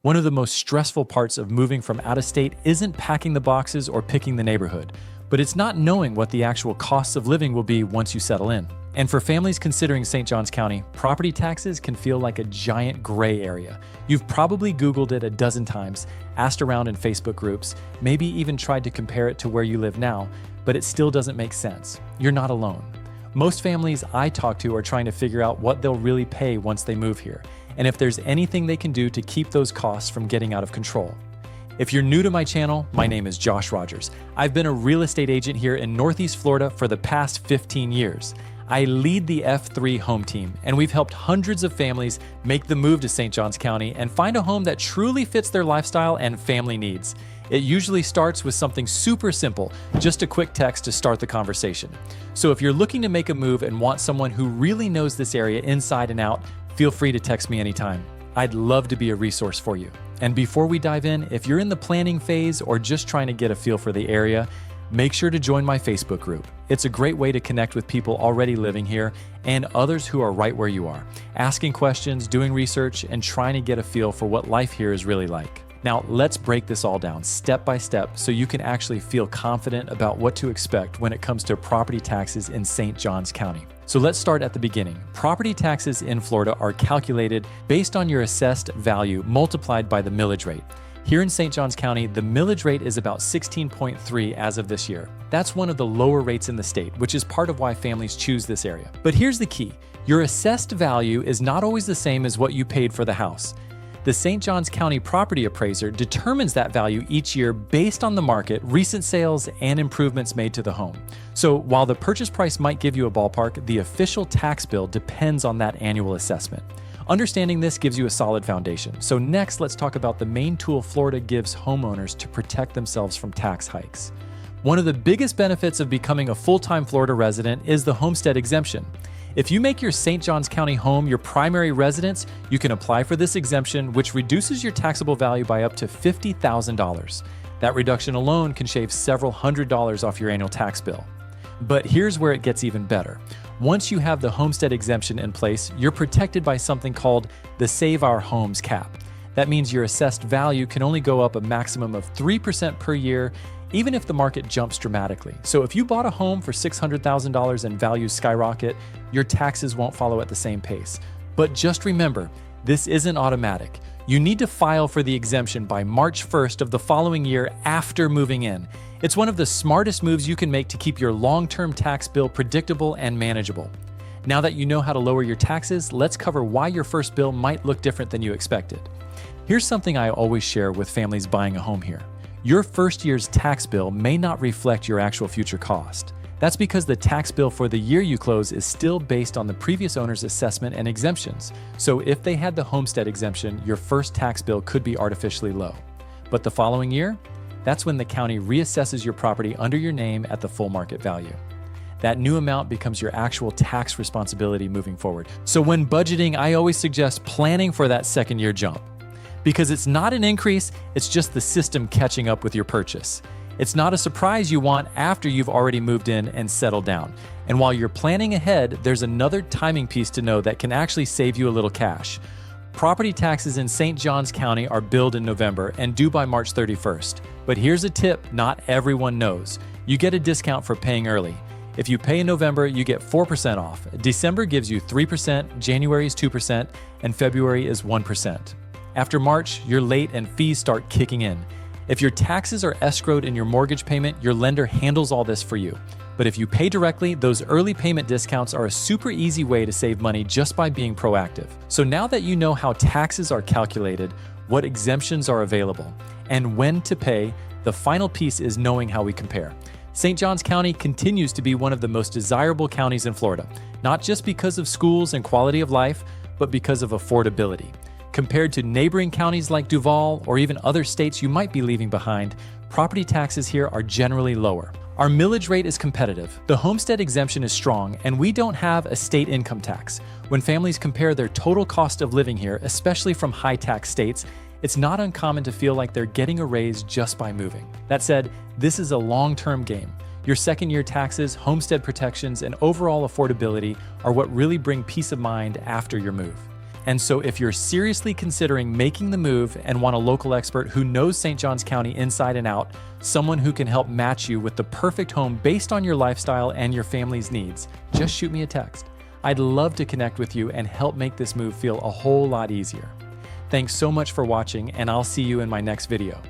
One of the most stressful parts of moving from out of state isn't packing the boxes or picking the neighborhood, but it's not knowing what the actual costs of living will be once you settle in. And for families considering St. Johns County, property taxes can feel like a giant gray area. You've probably Googled it a dozen times, asked around in Facebook groups, maybe even tried to compare it to where you live now, but it still doesn't make sense. You're not alone. Most families I talk to are trying to figure out what they'll really pay once they move here, and if there's anything they can do to keep those costs from getting out of control. If you're new to my channel, my name is Joshrogers. I've been a real estate agent here in Northeast Florida for the past 15 years. I lead the F3 home team, and we've helped hundreds of families make the move to St. Johns County and find a home that truly fits their lifestyle and family needs. It usually starts with something super simple, just a quick text to start the conversation. So if you're looking to make a move and want someone who really knows this area inside and out, feel free to text me anytime. I'd love to be a resource for you. And before we dive in, if you're in the planning phase or just trying to get a feel for the area, make sure to join my Facebook group. It's a great way to connect with people already living here and others who are right where you are, asking questions, doing research, and trying to get a feel for what life here is really like. Now, let's break this all down step by step so you can actually feel confident about what to expect when it comes to property taxes in St. Johns County. So let's start at the beginning. Property taxes in Florida are calculated based on your assessed value multiplied by the millage rate. Here in St. Johns County, the millage rate is about 16.3 as of this year. That's one of the lower rates in the state, which is part of why families choose this area. But here's the key. Your assessed value is not always the same as what you paid for the house. The St. Johns County property appraiser determines that value each year based on the market, recent sales, and improvements made to the home. So while the purchase price might give you a ballpark, the official tax bill depends on that annual assessment. Understanding this gives you a solid foundation. So next, let's talk about the main tool Florida gives homeowners to protect themselves from tax hikes. One of the biggest benefits of becoming a full-time Florida resident is the Homestead Exemption. If you make your St. Johns County home your primary residence, you can apply for this exemption, which reduces your taxable value by up to $50,000. That reduction alone can shave several $100s off your annual tax bill. But here's where it gets even better. Once you have the Homestead Exemption in place, you're protected by something called the Save Our Homes cap. That means your assessed value can only go up a maximum of 3% per year, even if the market jumps dramatically. So if you bought a home for $600,000 and values skyrocket, your taxes won't follow at the same pace. But just remember, this isn't automatic. You need to file for the exemption by March 1st of the following year after moving in. It's one of the smartest moves you can make to keep your long-term tax bill predictable and manageable. Now that you know how to lower your taxes, let's cover why your first bill might look different than you expected. Here's something I always share with families buying a home here. Your first year's tax bill may not reflect your actual future cost. That's because the tax bill for the year you close is still based on the previous owner's assessment and exemptions. So if they had the homestead exemption, your first tax bill could be artificially low. But the following year, that's when the county reassesses your property under your name at the full market value. That new amount becomes your actual tax responsibility moving forward. So when budgeting, I always suggest planning for that second year jump. Because it's not an increase, it's just the system catching up with your purchase. It's not a surprise you want after you've already moved in and settled down. And while you're planning ahead, there's another timing piece to know that can actually save you a little cash. Property taxes in St. Johns County are billed in November and due by March 31st. But here's a tip not everyone knows. You get a discount for paying early. If you pay in November, you get 4% off. December gives you 3%, January is 2%, and February is 1%. After March, your late and fees start kicking in. If your taxes are escrowed in your mortgage payment, your lender handles all this for you. But if you pay directly, those early payment discounts are a super easy way to save money just by being proactive. So now that you know how taxes are calculated, what exemptions are available, and when to pay, the final piece is knowing how we compare. St. Johns County continues to be one of the most desirable counties in Florida, not just because of schools and quality of life, but because of affordability. Compared to neighboring counties like Duval or even other states you might be leaving behind, property taxes here are generally lower. Our millage rate is competitive, the homestead exemption is strong, and we don't have a state income tax. When families compare their total cost of living here, especially from high-tax states, it's not uncommon to feel like they're getting a raise just by moving. That said, this is a long-term game. Your second-year taxes, homestead protections, and overall affordability are what really bring peace of mind after your move. And so if you're seriously considering making the move and want a local expert who knows St. Johns County inside and out, someone who can help match you with the perfect home based on your lifestyle and your family's needs, just shoot me a text. I'd love to connect with you and help make this move feel a whole lot easier. Thanks so much for watching, and I'll see you in my next video.